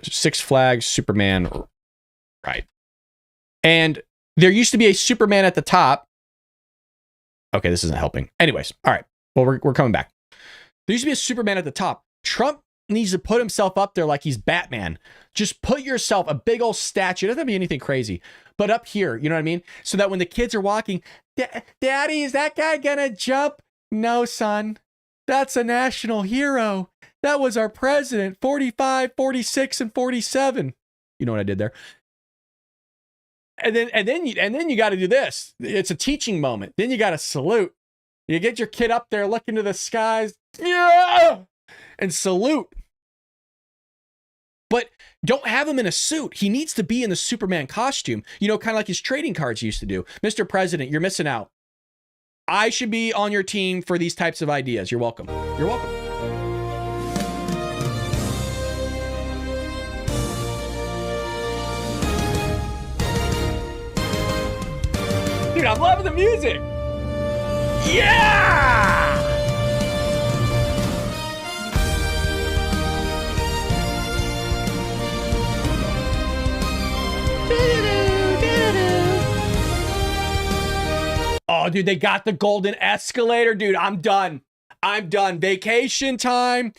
Six Flags Superman ride. And there used to be a Superman at the top. Okay, this isn't helping. Anyways, all right. Well, we're coming back. There used to be a Superman at the top. Trump needs to put himself up there like he's Batman. Just put yourself a big old statue. It doesn't have to be anything crazy. But up here, you know what I mean? So that when the kids are walking, Daddy, is that guy gonna jump? No, son. That's a national hero. That was our president. 45, 46, and 47. You know what I did there? And then you got to do this. It's a teaching moment. Then you got to salute. You get your kid up there, look into the skies, yeah, and salute. But don't have him in a suit. He needs to be in the Superman costume. You know, kind of like his trading cards used to do. Mr. President, you're missing out. I should be on your team for these types of ideas. You're welcome. You're welcome. Dude, I'm loving the music. Yeah! Oh, dude, they got the golden escalator. Dude, I'm done. I'm done. Vacation time.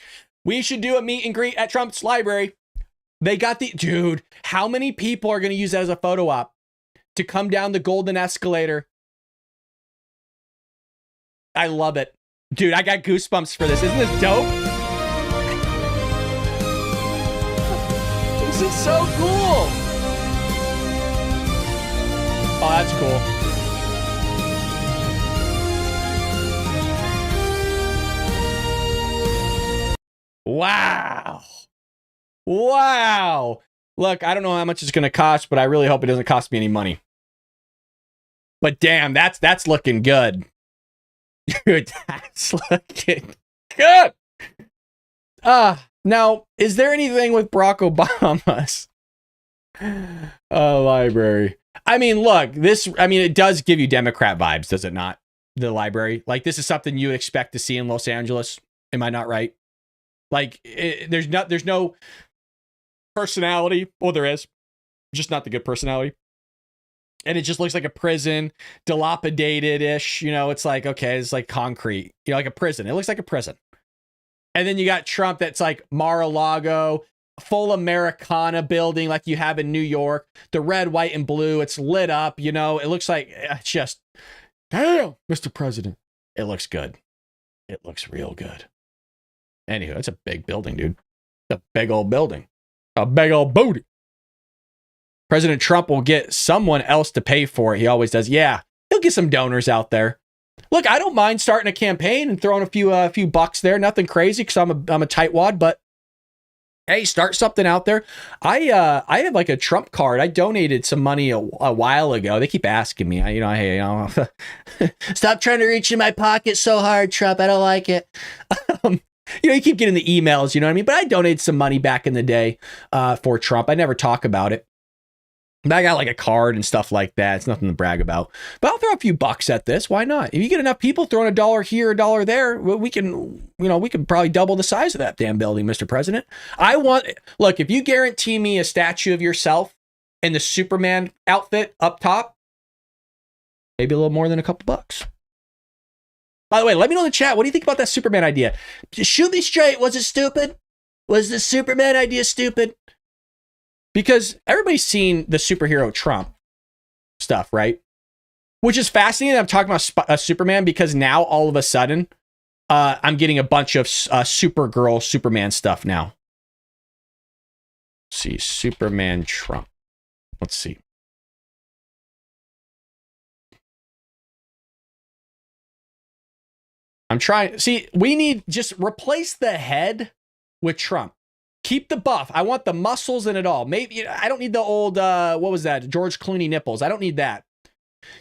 We should do a meet and greet at Trump's library. They got the... Dude, how many people are going to use that as a photo op to come down the golden escalator? I love it. Dude, I got goosebumps for this. Isn't this dope? This is so cool. Oh, that's cool. Wow. Wow. Look, I don't know how much it's going to cost, but I really hope it doesn't cost me any money. But damn, that's looking good. Dude, that's looking good. Now, is there anything with Barack Obama's library? I mean, look, it does give you Democrat vibes, does it not? The library. Like, this is something you would expect to see in Los Angeles. Am I not right? Like, there's no personality. Well, there is. Just not the good personality. And it just looks like a prison, dilapidated-ish. You know, it's like, okay, it's like concrete. You know, like a prison. It looks like a prison. And then you got Trump that's like Mar-a-Lago, full Americana building like you have in New York. The red, white, and blue. It's lit up, you know. It looks like, just, damn, Mr. President. It looks good. It looks real good. Anywho, it's a big building, dude. It's a big old building. A big old booty. President Trump will get someone else to pay for it. He always does. Yeah, he'll get some donors out there. Look, I don't mind starting a campaign and throwing a few bucks there. Nothing crazy because I'm a tightwad, but hey, start something out there. I have like a Trump card. I donated some money a while ago. They keep asking me. Stop trying to reach in my pocket so hard, Trump. I don't like it. You keep getting the emails. You know what I mean? But I donated some money back in the day for Trump. I never talk about it. But I got like a card and stuff like that. It's nothing to brag about. But I'll throw a few bucks at this. Why not? If you get enough people throwing $1 here, $1 there, we can probably double the size of that damn building, Mr. President. Look, if you guarantee me a statue of yourself in the Superman outfit up top, maybe a little more than a couple bucks. By the way, let me know in the chat. What do you think about that Superman idea? Shoot me straight. Was it stupid? Was the Superman idea stupid? Because everybody's seen the superhero Trump stuff, right? Which is fascinating. I'm talking about Superman because now all of a sudden, I'm getting a bunch of Supergirl, Superman stuff now. Let's see, Superman Trump. Let's see. I'm trying. See, we need just replace the head with Trump. Keep the buff. I want the muscles in it all. Maybe I don't need the old what was that? George Clooney nipples. I don't need that.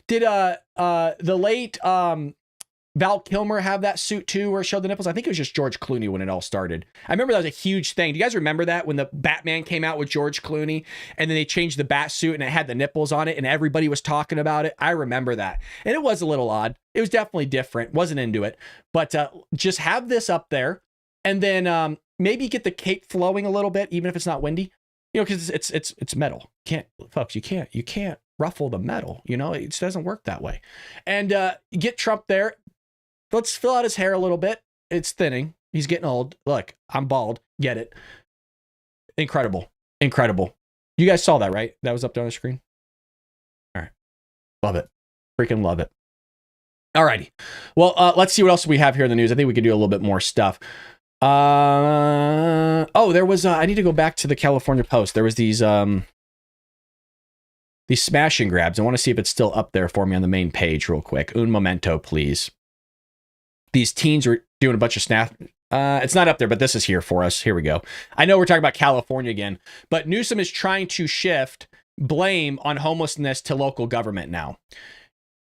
Did the late Val Kilmer have that suit too where it showed the nipples? I think it was just George Clooney when it all started. I remember that was a huge thing. Do you guys remember that when the Batman came out with George Clooney and then they changed the bat suit and it had the nipples on it and everybody was talking about it? I remember that. And it was a little odd. It was definitely different. Wasn't into it. But just have this up there and then maybe get the cape flowing a little bit, even if it's not windy, because it's metal. You can't ruffle the metal. It just doesn't work that way. And get Trump there. Let's fill out his hair a little bit. It's thinning. He's getting old. Look, I'm bald. Get it? Incredible. You guys saw that, right? That was up there on the screen. All right. Love it. Freaking love it. All righty. Well, let's see what else we have here in the news. I think we could do a little bit more stuff. There was I need to go back to the California Post. There was these smash and grabs. I want to see if it's still up there for me on the main page real quick. Un momento, please. These teens were doing a bunch of snap. It's not up there, but this is here for us. Here we go. I know we're talking about California again, but Newsom is trying to shift blame on homelessness to local government now.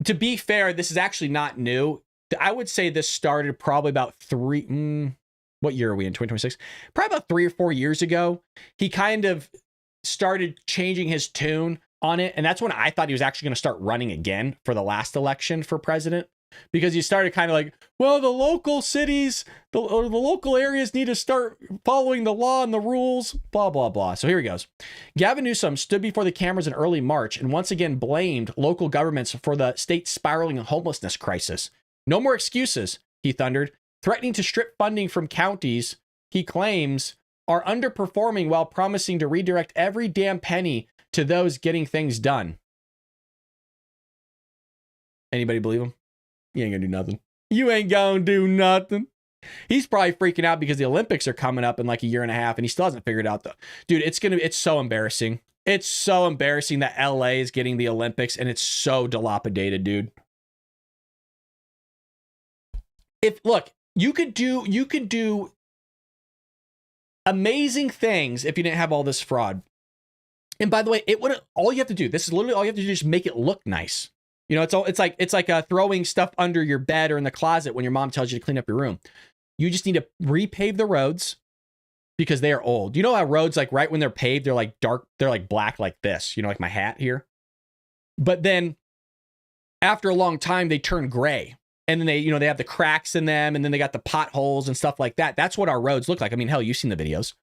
To be fair, this is actually not new. I would say this started probably about what year are we in? 2026? Probably about 3 or 4 years ago. He kind of started changing his tune on it. And that's when I thought he was actually going to start running again for the last election for president. Because he started kind of like, well, the local cities, the local areas need to start following the law and the rules, blah, blah, blah. So here he goes. Gavin Newsom stood before the cameras in early March and once again blamed local governments for the state's spiraling homelessness crisis. No more excuses, he thundered, threatening to strip funding from counties he claims are underperforming while promising to redirect every damn penny to those getting things done. Anybody believe him? You ain't gonna do nothing. You ain't gonna do nothing. He's probably freaking out because the Olympics are coming up in like a year and a half and he still hasn't figured out though. Dude, it's so embarrassing. It's so embarrassing that LA is getting the Olympics and it's so dilapidated, dude. Look, you could do amazing things if you didn't have all this fraud. And by the way, all you have to do, this is literally all you have to do is make it look nice. You know, it's like throwing stuff under your bed or in the closet when your mom tells you to clean up your room. You just need to repave the roads because they are old. You know how roads, like right when they're paved, they're like dark, they're like black like this, you know, like my hat here. But then after a long time, they turn gray. And then they have the cracks in them and then they got the potholes and stuff like that. That's what our roads look like. I mean, hell, you've seen the videos.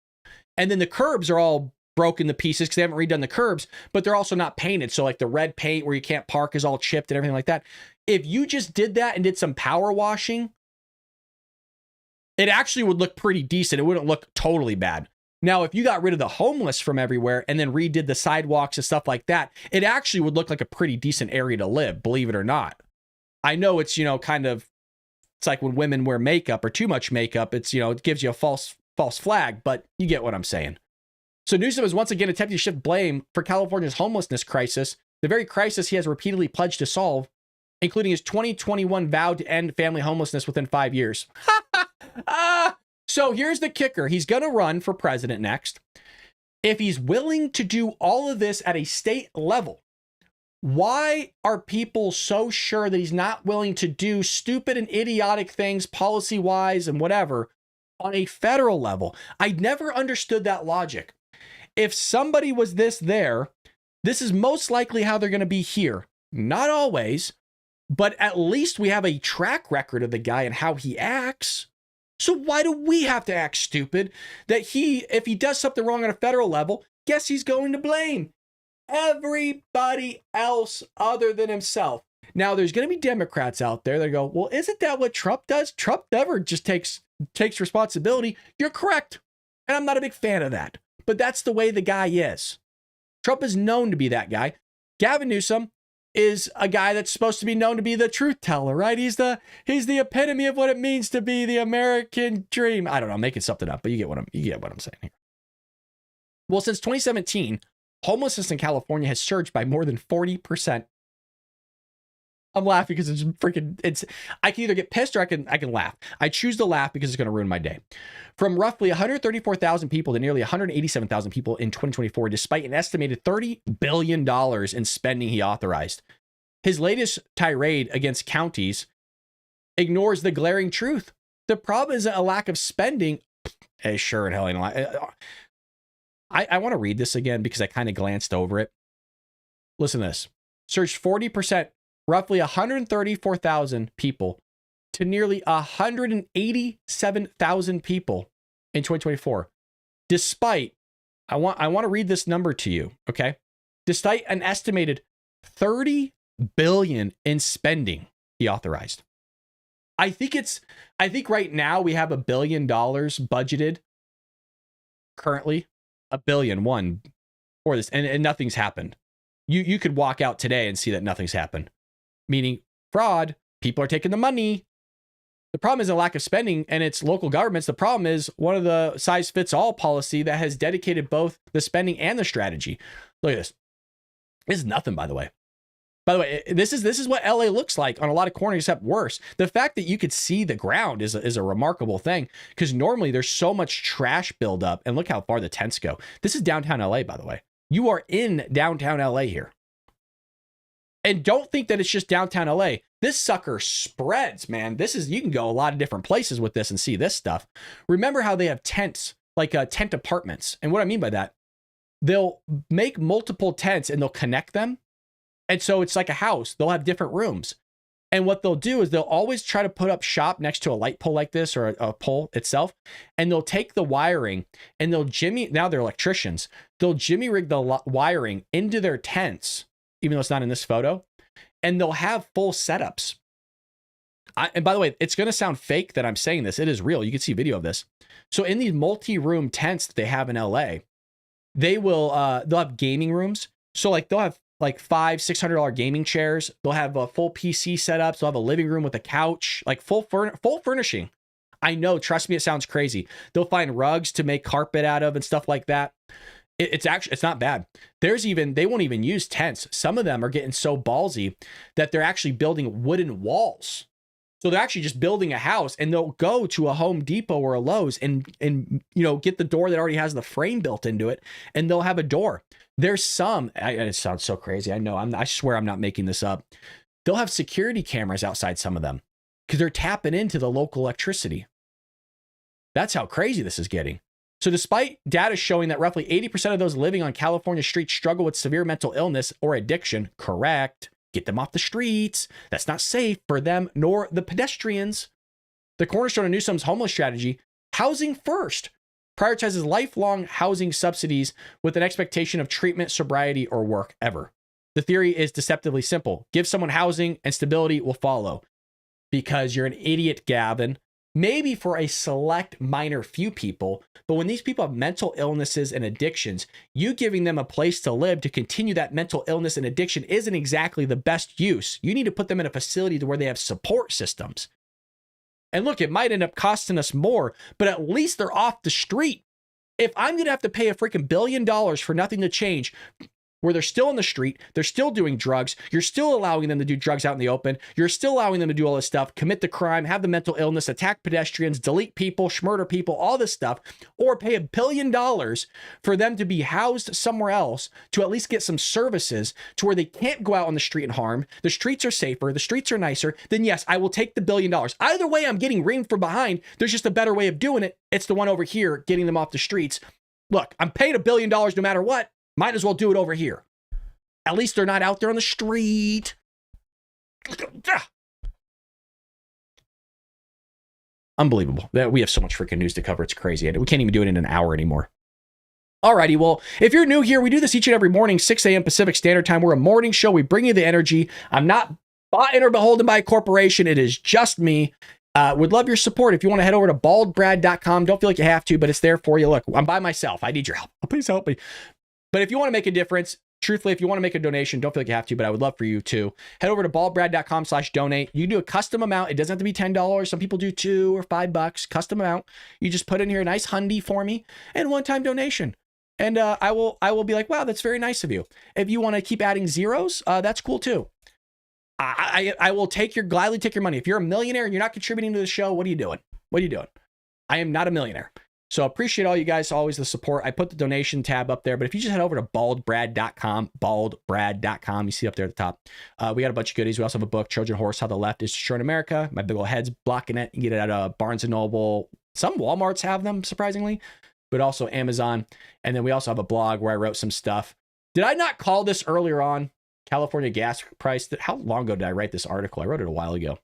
And then the curbs are all broken to pieces because they haven't redone the curbs, but they're also not painted. So like the red paint where you can't park is all chipped and everything like that. If you just did that and did some power washing, it actually would look pretty decent. It wouldn't look totally bad. Now, if you got rid of the homeless from everywhere and then redid the sidewalks and stuff like that, it actually would look like a pretty decent area to live, believe it or not. I know it's, kind of, it's like when women wear makeup or too much makeup, it's, it gives you a false flag, but you get what I'm saying. So Newsom is once again attempting to shift blame for California's homelessness crisis, the very crisis he has repeatedly pledged to solve, including his 2021 vow to end family homelessness within 5 years. So here's the kicker. He's going to run for president next. If he's willing to do all of this at a state level, why are people so sure that he's not willing to do stupid and idiotic things policy-wise and whatever on a federal level? I never understood that logic. If somebody was there, this is most likely how they're going to be here. Not always, but at least we have a track record of the guy and how he acts. So why do we have to act stupid that if he does something wrong on a federal level, guess he's going to blame everybody else other than himself? Now, there's going to be Democrats out there that go, well, isn't that what Trump does? Trump never just takes responsibility. You're correct. And I'm not a big fan of that. But that's the way the guy is. Trump is known to be that guy. Gavin Newsom is a guy that's supposed to be known to be the truth teller, right? He's the epitome of what it means to be the American dream. I don't know, I'm making something up, but you get what I'm saying here. Well, since 2017, homelessness in California has surged by more than 40%. I'm laughing because I can either get pissed or I can laugh. I choose to laugh because it's going to ruin my day. From roughly 134,000 people to nearly 187,000 people in 2024, despite an estimated $30 billion in spending he authorized. His latest tirade against counties ignores the glaring truth. The problem isn't a lack of spending. Hey, sure and hell ain't a lot. I want to read this again because I kind of glanced over it. Listen to this. Surged 40%. Roughly 134,000 people to nearly 187,000 people in 2024. Despite, I want to read this number to you, okay? Despite an estimated $30 billion in spending he authorized. I think right now we have $1 billion budgeted currently, $1 billion for this, and nothing's happened. You could walk out today and see that nothing's happened. Meaning fraud, people are taking the money. The problem isn't a lack of spending and it's local governments. The problem is one of the size fits all policy that has dedicated both the spending and the strategy. Look at this. This is nothing, by the way. By the way, this is what LA looks like on a lot of corners, except worse. The fact that you could see the ground is a remarkable thing, because normally there's so much trash buildup. And look how far the tents go. This is downtown LA, by the way. You are in downtown LA here. And don't think that it's just downtown LA. This sucker spreads, man. You can go a lot of different places with this and see this stuff. Remember how they have tents, like tent apartments. And what I mean by that, they'll make multiple tents and they'll connect them. And so it's like a house. They'll have different rooms. And what they'll do is they'll always try to put up shop next to a light pole like this, or a pole itself. And they'll take the wiring and now they're electricians. They'll jimmy rig the wiring into their tents, even though it's not in this photo. And they'll have full setups. And by the way, it's going to sound fake that I'm saying this. It is real. You can see video of this. So in these multi-room tents that they have in LA, they'll have gaming rooms. So like they'll have like $500-$600 gaming chairs. They'll have a full PC setup. They'll have a living room with a couch, like full furnishing. I know, trust me, it sounds crazy. They'll find rugs to make carpet out of and stuff like that. It's not bad. They won't even use tents. Some of them are getting so ballsy that they're actually building wooden walls. So they're actually just building a house, and they'll go to a Home Depot or a Lowe's and get the door that already has the frame built into it, and they'll have a door. There's some, it sounds so crazy. I know, I swear I'm not making this up. They'll have security cameras outside some of them because they're tapping into the local electricity. That's how crazy this is getting. So despite data showing that roughly 80% of those living on California streets struggle with severe mental illness or addiction, correct, get them off the streets. That's not safe for them nor the pedestrians. The cornerstone of Newsom's homeless strategy, housing first, prioritizes lifelong housing subsidies with an expectation of treatment, sobriety, or work ever. The theory is deceptively simple. Give someone housing and stability will follow. Because you're an idiot, Gavin. Maybe for a select minor few people, but when these people have mental illnesses and addictions, you giving them a place to live to continue that mental illness and addiction isn't exactly the best use. You need to put them in a facility to where they have support systems. And look, it might end up costing us more, but at least they're off the street. If I'm going to have to pay a freaking $1 billion for nothing to change, where they're still in the street, they're still doing drugs, you're still allowing them to do drugs out in the open, you're still allowing them to do all this stuff, commit the crime, have the mental illness, attack pedestrians, delete people, murder people, all this stuff, or pay $1 billion for them to be housed somewhere else to at least get some services to where they can't go out on the street and harm, the streets are safer, the streets are nicer, then yes, I will take the $1 billion. Either way, I'm getting ringed from behind. There's just a better way of doing it. It's the one over here, getting them off the streets. Look, I'm paying $1 billion no matter what. Might as well do it over here. At least they're not out there on the street. Unbelievable. We have so much freaking news to cover. It's crazy. We can't even do it in an hour anymore. Alrighty, well, if you're new here, we do this each and every morning, 6 a.m. Pacific Standard Time. We're a morning show. We bring you the energy. I'm not bought in or beholden by a corporation. It is just me. Would love your support. If you want to head over to baldbrad.com, don't feel like you have to, but it's there for you. Look, I'm by myself. I need your help. Please help me. But if you want to make a difference, truthfully, if you want to make a donation, don't feel like you have to, but I would love for you to head over to baldbrad.com/donate. You can do a custom amount. It doesn't have to be $10. Some people do $2 or $5, custom amount. You just put in here a nice hundy for me and one-time donation. And I will be like, wow, that's very nice of you. If you want to keep adding zeros, that's cool too. I will gladly take your money. If you're a millionaire and you're not contributing to the show, what are you doing? What are you doing? I am not a millionaire. So appreciate all you guys, always the support. I put the donation tab up there, but if you just head over to baldbrad.com, you see up there at the top, we got a bunch of goodies. We also have a book, Trojan Horse, How the Left is Destroying America. My big old head's blocking it. You get it at Barnes & Noble. Some Walmarts have them, surprisingly, but also Amazon. And then we also have a blog where I wrote some stuff. Did I not call this earlier on? California gas price. How long ago did I write this article? I wrote it a while ago.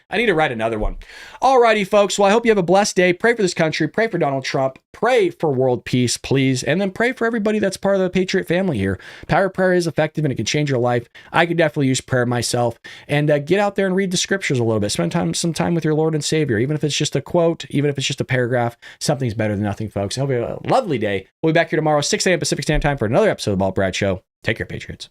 I need to write another one. Alrighty, folks. Well, I hope you have a blessed day. Pray for this country. Pray for Donald Trump. Pray for world peace, please. And then pray for everybody that's part of the Patriot family here. Power of prayer is effective and it can change your life. I could definitely use prayer myself. And get out there and read the scriptures a little bit. Spend some time with your Lord and Savior. Even if it's just a quote, even if it's just a paragraph, something's better than nothing, folks. I hope you have a lovely day. We'll be back here tomorrow, 6 a.m. Pacific Standard Time for another episode of the Bald Brad Show. Take care, Patriots.